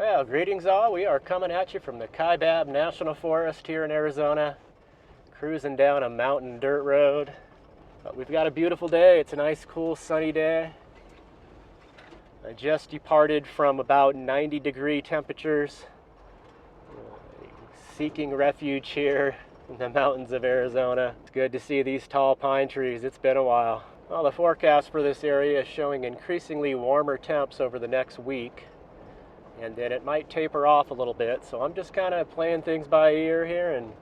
Well, greetings all. We are coming at you from the Kaibab National Forest here in Arizona, cruising down a mountain dirt road. But we've got a beautiful day. It's a nice, cool, sunny day. I just departed from about 90-degree temperatures, seeking refuge here in the mountains of Arizona. It's good to see these tall pine trees. It's been a while. Well, the forecast for this area is showing increasingly warmer temps over the next week, and then it might taper off a little bit. So I'm just kind of playing things by ear here and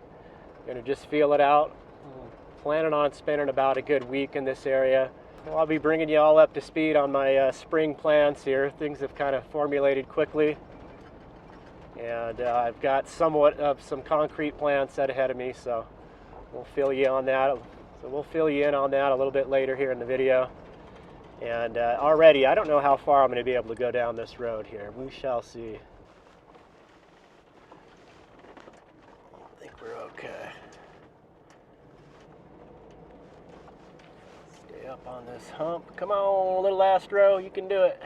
gonna just feel it out. I'm planning on spending about a good week in this area. Well, I'll be bringing you all up to speed on my spring plans here. Things have kind of formulated quickly, and I've got somewhat of some concrete plans set ahead of me, so we'll fill you on that. So we'll fill you in on that a little bit later here in the video. And already, I don't know how far I'm going to be able to go down this road here. We shall see. I think we're okay. Stay up on this hump. Come on, little Astro, you can do it.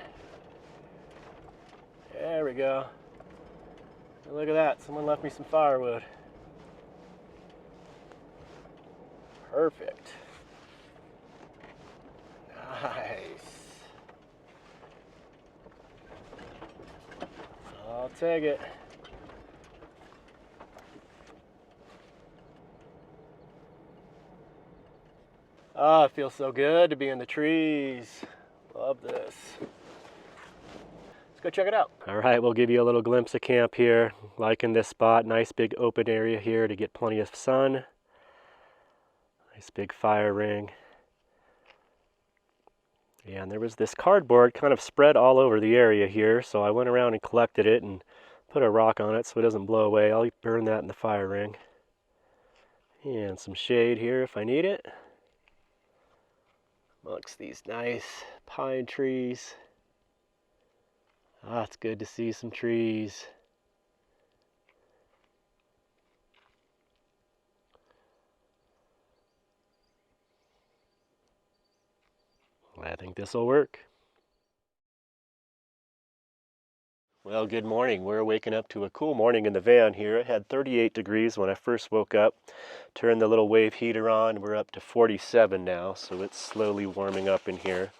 There we go. Look at that, someone left me some firewood. Perfect. Nice. I'll take it. Ah, it feels so good to be in the trees. Love this. Let's go check it out. All right, we'll give you a little glimpse of camp here. Liking this spot. Nice big open area here to get plenty of sun. Nice big fire ring. Yeah, and there was this cardboard kind of spread all over the area here, so I went around and collected it and put a rock on it so it doesn't blow away. I'll burn that in the fire ring. And some shade here if I need it. Amongst these nice pine trees. Ah, it's good to see some trees. I think this will work. Well, good morning. We're waking up to a cool morning in the van here. It had 38 degrees when I first woke up. Turned the little wave heater on. We're up to 47 now, so it's slowly warming up in here.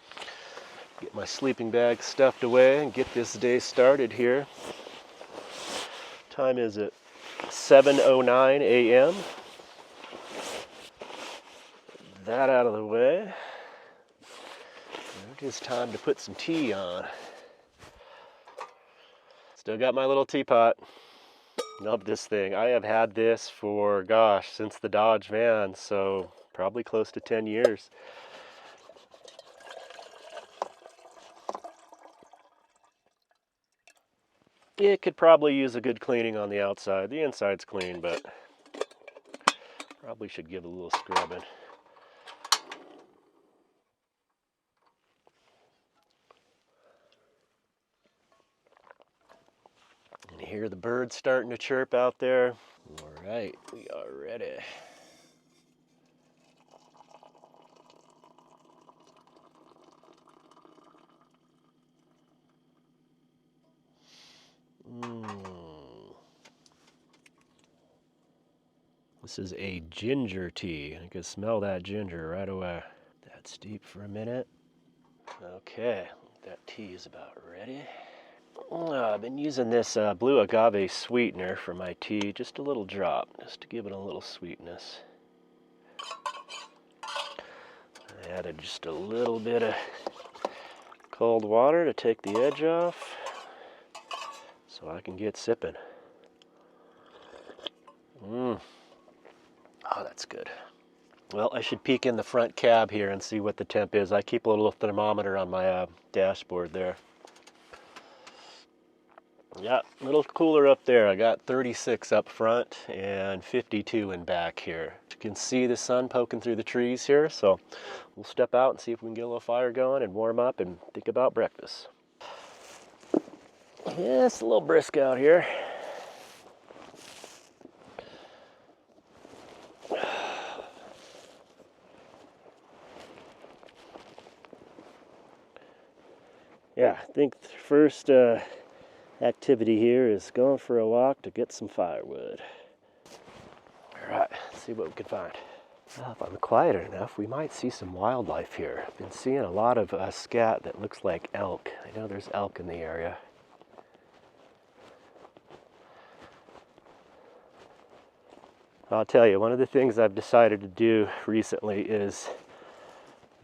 Get my sleeping bag stuffed away and get this day started here. Time is it? 7:09 a.m. That out of the way. It is time to put some tea on. Still got my little teapot. Love this thing. I have had this for, gosh, since the Dodge van, so probably close to 10 years. It could probably use a good cleaning on the outside. The inside's clean, but probably should give it a little scrubbing. And you hear the birds starting to chirp out there. All right, we are ready. This is a ginger tea. I can smell that ginger right away. That steep for a minute. Okay, that tea is about ready. I've been using this blue agave sweetener for my tea, just a little drop, just to give it a little sweetness. I added just a little bit of cold water to take the edge off, so I can get sipping. Oh, that's good. Well, I should peek in the front cab here and see what the temp is. I keep a little thermometer on my dashboard there. Yeah, a little cooler up there. I got 36 up front and 52 in back here. You can see the sun poking through the trees here, so we'll step out and see if we can get a little fire going and warm up and think about breakfast. Yeah, it's a little brisk out here. Yeah, I think the first activity here is going for a walk to get some firewood. All right, let's see what we can find. Well, if I'm quiet enough, we might see some wildlife here. I've been seeing a lot of scat that looks like elk. I know there's elk in the area. I'll tell you, one of the things I've decided to do recently is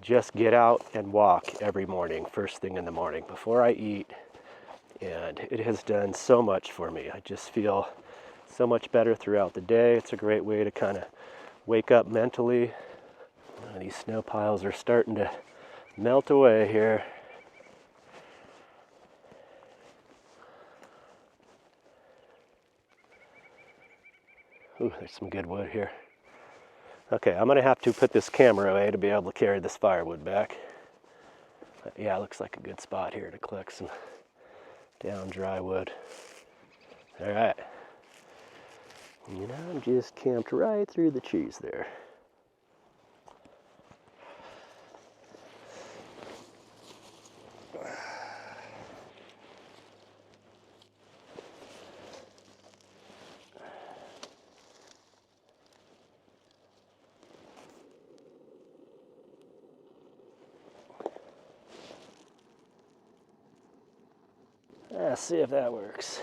just get out and walk every morning, first thing in the morning, before I eat. And it has done so much for me. I just feel so much better throughout the day. It's a great way to kind of wake up mentally. These snow piles are starting to melt away here. Ooh, there's some good wood here. Okay, I'm gonna have to put this camera away to be able to carry this firewood back. But yeah, it looks like a good spot here to collect some down dry wood. All right. And I'm just camped right through the trees there. Let's see if that works.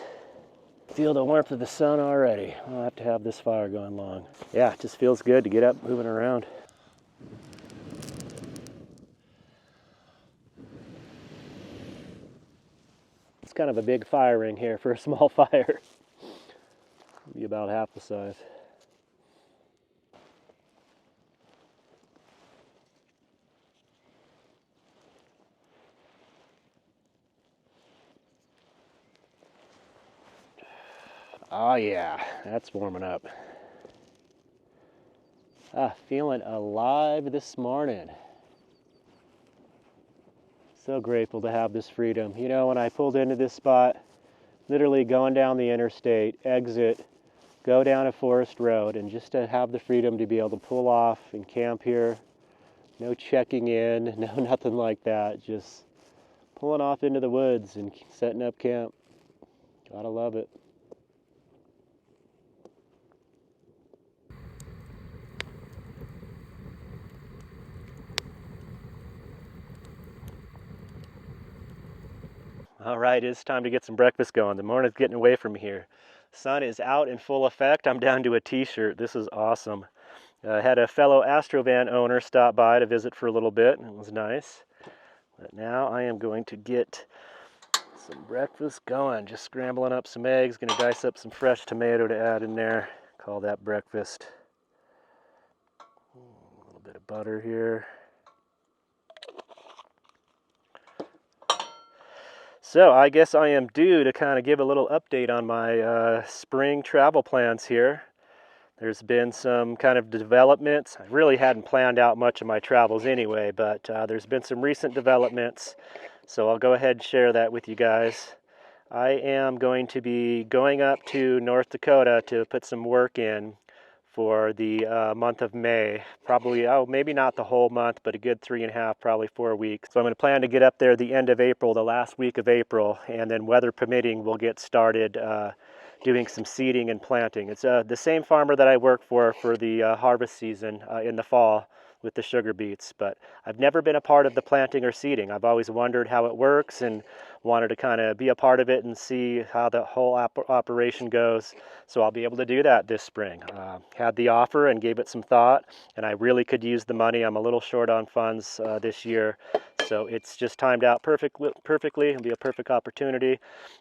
Feel the warmth of the sun already. I'll have to have this fire going long. Yeah, it just feels good to get up moving around. It's kind of a big fire ring here for a small fire. Be about half the size. Oh yeah, that's warming up. Feeling alive this morning. So grateful to have this freedom. You know, when I pulled into this spot, literally going down the interstate, exit, go down a forest road, and just to have the freedom to be able to pull off and camp here. No checking in, no nothing like that. Just pulling off into the woods and setting up camp. Gotta love it. All right, it's time to get some breakfast going. The morning's getting away from me here. Sun is out in full effect. I'm down to a t-shirt. This is awesome. I had a fellow AdventureVan owner stop by to visit for a little bit. It was nice. But now I am going to get some breakfast going. Just scrambling up some eggs. Going to dice up some fresh tomato to add in there. Call that breakfast. A little bit of butter here. So I guess I am due to kind of give a little update on my spring travel plans here. There's been some kind of developments. I really hadn't planned out much of my travels anyway, but there's been some recent developments. So I'll go ahead and share that with you guys. I am going to be going up to North Dakota to put some work in for the month of May. Probably, maybe not the whole month, but a good 3.5, probably 4 weeks. So I'm going to plan to get up there the end of April, the last week of April, and then weather permitting, we'll get started doing some seeding and planting. It's the same farmer that I work for the harvest season in the fall with the sugar beets, but I've never been a part of the planting or seeding. I've always wondered how it works and wanted to kind of be a part of it and see how the whole operation goes. So I'll be able to do that this spring. Had the offer and gave it some thought, and I really could use the money. I'm a little short on funds this year, so it's just timed out perfectly. It'll be a perfect opportunity.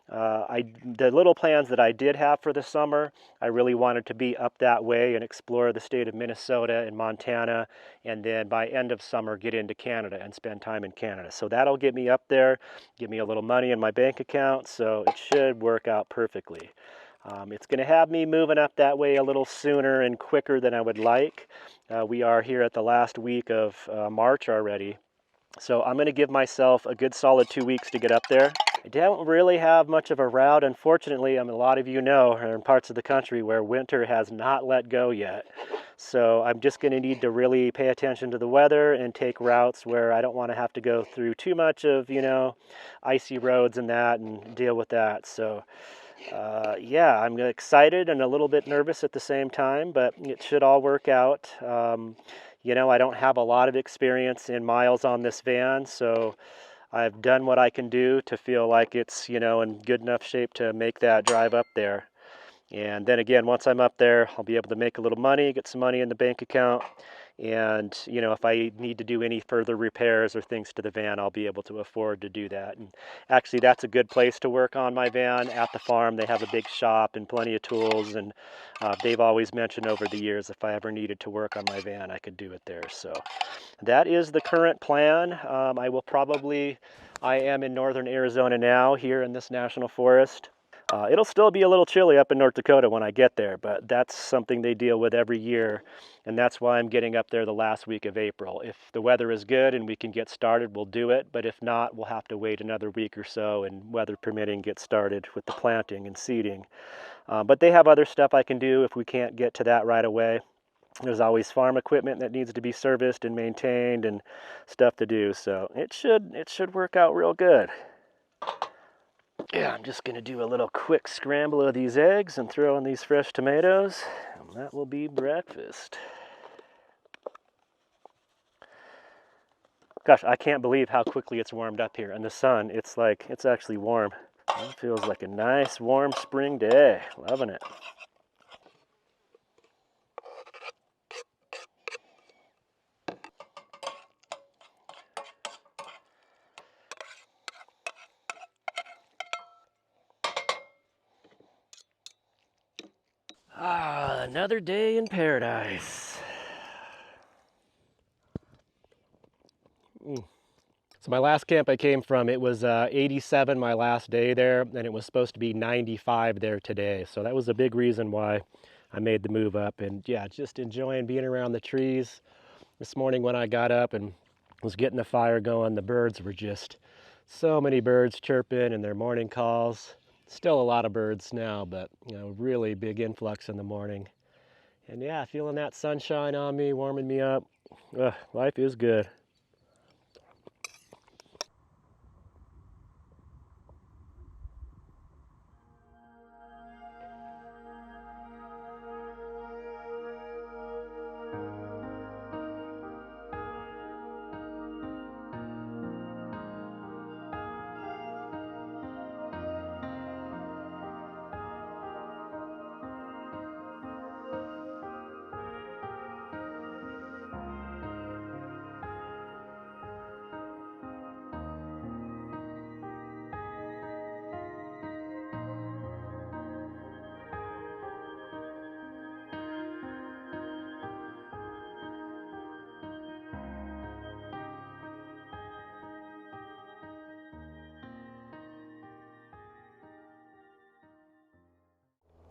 The little plans that I did have for the summer, I really wanted to be up that way and explore the state of Minnesota and Montana, and then by end of summer get into Canada and spend time in Canada. So that'll get me up there, give me a little money in my bank account, so it should work out perfectly. It's going to have me moving up that way a little sooner and quicker than I would like. We are here at the last week of March already. So I'm going to give myself a good solid 2 weeks to get up there, I don't really have much of a route, unfortunately. I mean, a lot of you know, are in parts of the country where winter has not let go yet. So I'm just going to need to really pay attention to the weather and take routes where I don't want to have to go through too much of, icy roads and that and deal with that. So yeah, I'm excited and a little bit nervous at the same time, but it should all work out. I don't have a lot of experience in miles on this van, so I've done what I can do to feel like it's, in good enough shape to make that drive up there. And then again, once I'm up there, I'll be able to make a little money, get some money in the bank account. And, if I need to do any further repairs or things to the van, I'll be able to afford to do that. And actually, that's a good place to work on my van at the farm. They have a big shop and plenty of tools. And they've always mentioned over the years, if I ever needed to work on my van, I could do it there. So that is the current plan. I am in northern Arizona now, here in this national forest. It'll still be a little chilly up in North Dakota when I get there, but that's something they deal with every year, and that's why I'm getting up there the last week of April. If the weather is good and we can get started, we'll do it, but if not, we'll have to wait another week or so and, weather permitting, get started with the planting and seeding. But they have other stuff I can do if we can't get to that right away. There's always farm equipment that needs to be serviced and maintained and stuff to do, so it should work out real good. Yeah, I'm just going to do a little quick scramble of these eggs and throw in these fresh tomatoes, and that will be breakfast. Gosh, I can't believe how quickly it's warmed up here. And the sun, it's actually warm. It feels like a nice warm spring day. Loving it. Another day in paradise. So my last camp I came from, it was 87 my last day there, and it was supposed to be 95 there today. So that was a big reason why I made the move up. And yeah, just enjoying being around the trees. This morning when I got up and was getting the fire going, the birds were just, so many birds chirping in their morning calls. Still a lot of birds now, but really big influx in the morning. And yeah, feeling that sunshine on me, warming me up. Life is good.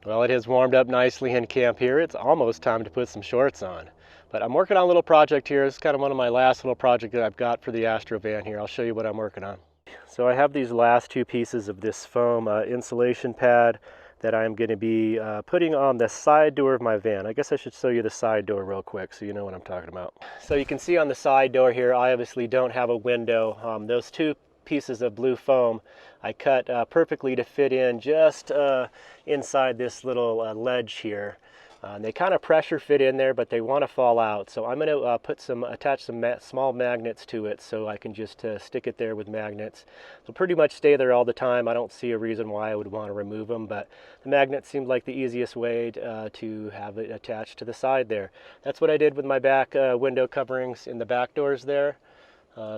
Well, it has warmed up nicely in camp here. It's almost time to put some shorts on. But I'm working on a little project here. It's kind of one of my last little projects that I've got for the AstroVan here. I'll show you what I'm working on. So I have these last two pieces of this foam insulation pad that I'm going to be putting on the side door of my van. I guess I should show you the side door real quick so you know what I'm talking about. So you can see on the side door here, I obviously don't have a window. Those two pieces of blue foam I cut perfectly to fit in just inside this little ledge here. They kind of pressure fit in there, but they want to fall out. So I'm going to attach some small magnets to it so I can just stick it there with magnets. They'll pretty much stay there all the time. I don't see a reason why I would want to remove them, but the magnet seemed like the easiest way to have it attached to the side there. That's what I did with my back window coverings in the back doors there.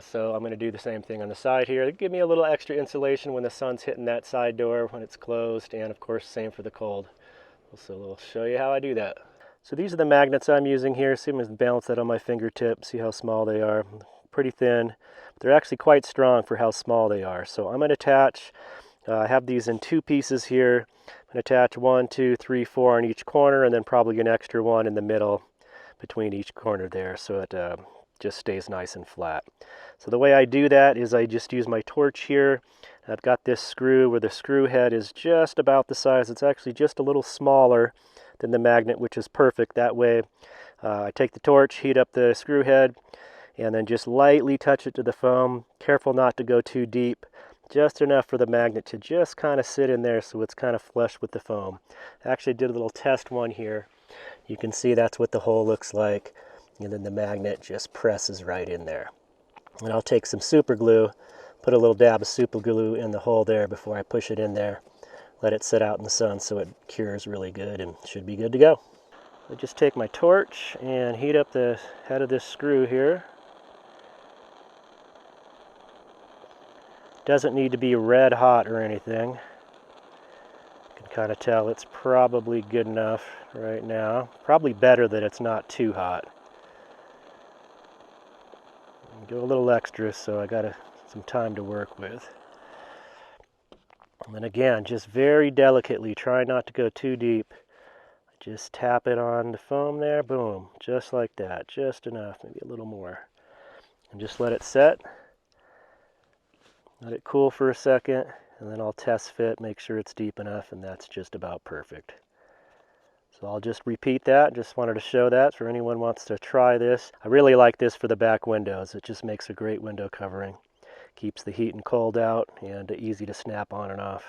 So I'm going to do the same thing on the side here. Give me a little extra insulation when the sun's hitting that side door when it's closed, and of course same for the cold. So we'll show you how I do that. So these are the magnets I'm using here. See, I'm going to balance that on my fingertip. See how small they are. Pretty thin. But they're actually quite strong for how small they are. So I'm going to attach, I have these in two pieces here. I'm going to attach 1, 2, 3, 4 on each corner, and then probably an extra one in the middle between each corner there. So it just stays nice and flat. So the way I do that is I just use my torch here. I've got this screw where the screw head is just about the size. It's actually just a little smaller than the magnet, which is perfect. That way I take the torch, heat up the screw head, and then just lightly touch it to the foam. Careful not to go too deep. Just enough for the magnet to just kind of sit in there so it's kind of flush with the foam. I actually did a little test one here. You can see that's what the hole looks like, and then the magnet just presses right in there. And I'll take some super glue, put a little dab of super glue in the hole there before I push it in there. Let it sit out in the sun so it cures really good and should be good to go. I just take my torch and heat up the head of this screw here. Doesn't need to be red hot or anything. You can kind of tell it's probably good enough right now. Probably better that it's not too hot. Go a little extra so I got some time to work with. And then again, just very delicately, try not to go too deep. Just tap it on the foam there, boom, just like that, just enough, maybe a little more. And just let it set. Let it cool for a second, and then I'll test fit, make sure it's deep enough, and that's just about perfect. So I'll just repeat that. Just wanted to show that for anyone who wants to try this. I really like this for the back windows. It just makes a great window covering. Keeps the heat and cold out, and easy to snap on and off.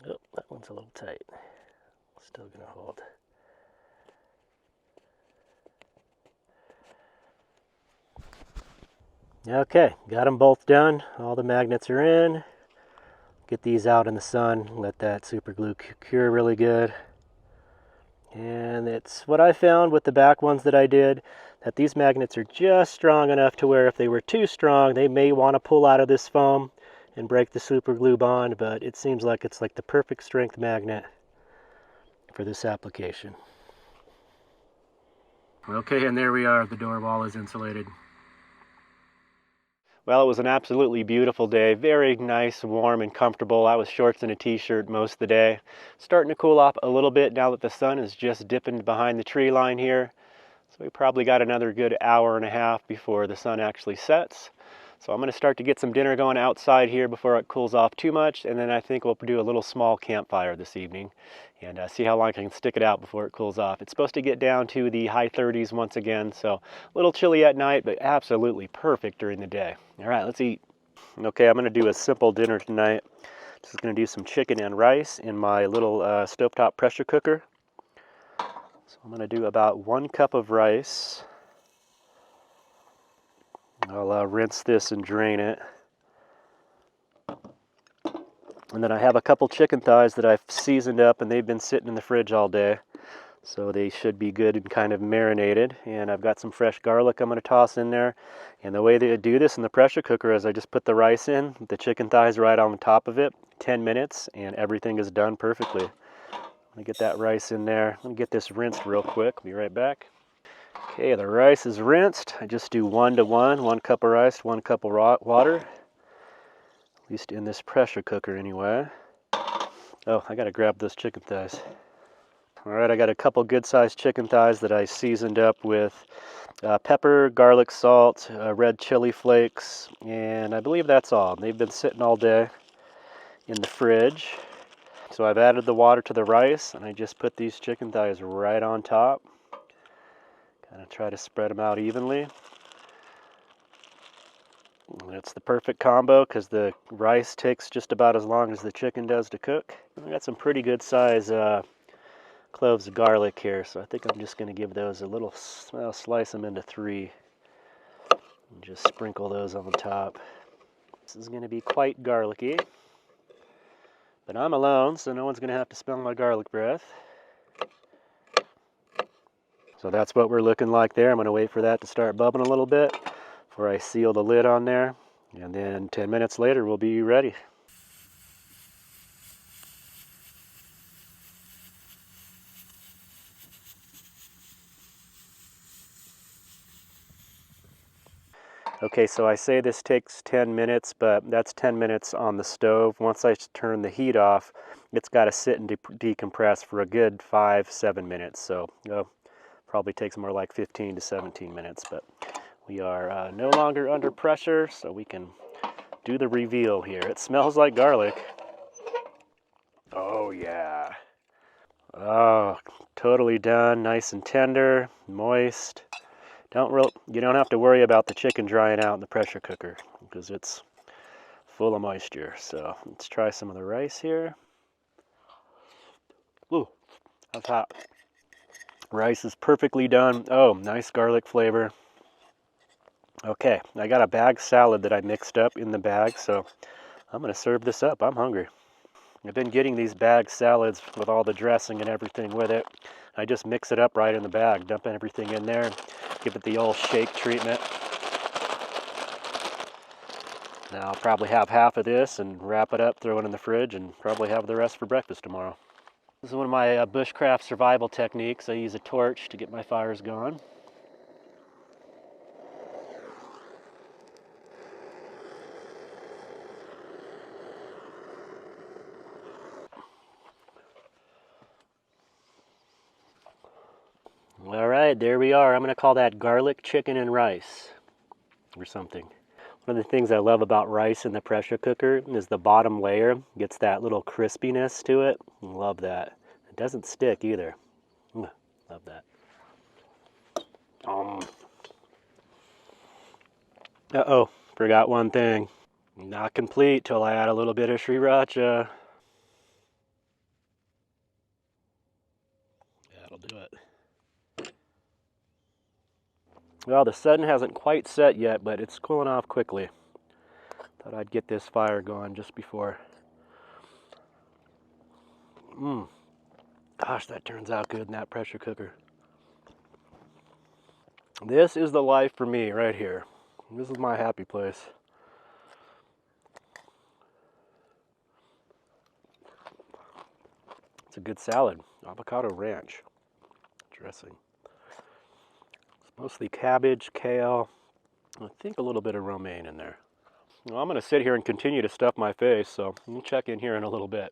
Oh, that one's a little tight. Still gonna hold. Okay, got them both done. All the magnets are in. Get these out in the sun, let that super glue cure really good. And it's what I found with the back ones that I did, that these magnets are just strong enough to where if they were too strong, they may want to pull out of this foam and break the super glue bond, but it seems like it's like the perfect strength magnet for this application. Okay, and there we are. The door wall is insulated. Well, it was an absolutely beautiful day. Very nice, warm, and comfortable. I was shorts and a t-shirt most of the day. Starting to cool off a little bit now that the sun is just dipping behind the tree line here. So we probably got another good hour and a half before the sun actually sets. So I'm going to start to get some dinner going outside here before it cools off too much, and then I think we'll do a little small campfire this evening and see how long I can stick it out before it cools off. It's supposed to get down to the high 30s once again, so a little chilly at night, but absolutely perfect during the day. All right, let's eat. Okay, I'm going to do a simple dinner tonight. Just going to do some chicken and rice in my little stovetop pressure cooker. So I'm going to do about 1 cup of rice. I'll rinse this and drain it. And then I have a couple chicken thighs that I've seasoned up, and they've been sitting in the fridge all day. So they should be good and kind of marinated. And I've got some fresh garlic I'm going to toss in there. And the way that I do this in the pressure cooker is I just put the rice in, the chicken thighs right on the top of it, 10 minutes, and everything is done perfectly. I'm going to get that rice in there. I'm going to get this rinsed real quick. I'll be right back. Okay, the rice is rinsed. I just do 1 to 1, 1 cup of rice, 1 cup of raw water. At least in this pressure cooker anyway. Oh, I gotta grab those chicken thighs. All right, I got a couple good-sized chicken thighs that I seasoned up with pepper, garlic salt, red chili flakes, and I believe that's all. They've been sitting all day in the fridge. So I've added the water to the rice, and I just put these chicken thighs right on top. Kind of try to spread them out evenly. And it's the perfect combo because the rice takes just about as long as the chicken does to cook. I got some pretty good size cloves of garlic here, so I think I'm just going to give those a little, I'll slice them into 3 and just sprinkle those on top. This is going to be quite garlicky, but I'm alone, so no one's going to have to smell my garlic breath. So that's what we're looking like there. I'm going to wait for that to start bubbling a little bit before I seal the lid on there, and then 10 minutes later we'll be ready. Okay, so I say this takes 10 minutes, but that's 10 minutes on the stove. Once I turn the heat off, it's got to sit and decompress for a good 5-7 minutes. So probably takes more like 15 to 17 minutes, but we are no longer under pressure, so we can do the reveal here. It smells like garlic. Oh yeah. Oh, totally done. Nice and tender, moist. You don't have to worry about the chicken drying out in the pressure cooker because it's full of moisture. So let's try some of the rice here. Ooh, that's hot. Rice is perfectly done. Oh, nice garlic flavor. Okay, I got a bag salad that I mixed up in the bag, so I'm gonna serve this up. I'm hungry. I've been getting these bag salads with all the dressing and everything with it. I just mix it up right in the bag, dumping everything in there, give it the old shake treatment. Now I'll probably have half of this and wrap it up, throw it in the fridge, and probably have the rest for breakfast tomorrow. This is one of my bushcraft survival techniques. I use a torch to get my fires going. All right, there we are. I'm going to call that garlic chicken and rice or something. One of the things I love about rice in the pressure cooker is the bottom layer gets that little crispiness to it. Love that. It doesn't stick either. Love that. Uh-oh, forgot one thing. Not complete till I add a little bit of sriracha. That'll do it. Well, the sun hasn't quite set yet, but it's cooling off quickly. Thought I'd get this fire going just before. Gosh, that turns out good in that pressure cooker. This is the life for me right here. This is my happy place. It's a good salad. Avocado ranch dressing. It's mostly cabbage, kale, I think a little bit of romaine in there. Well, I'm going to sit here and continue to stuff my face, so we'll check in here in a little bit.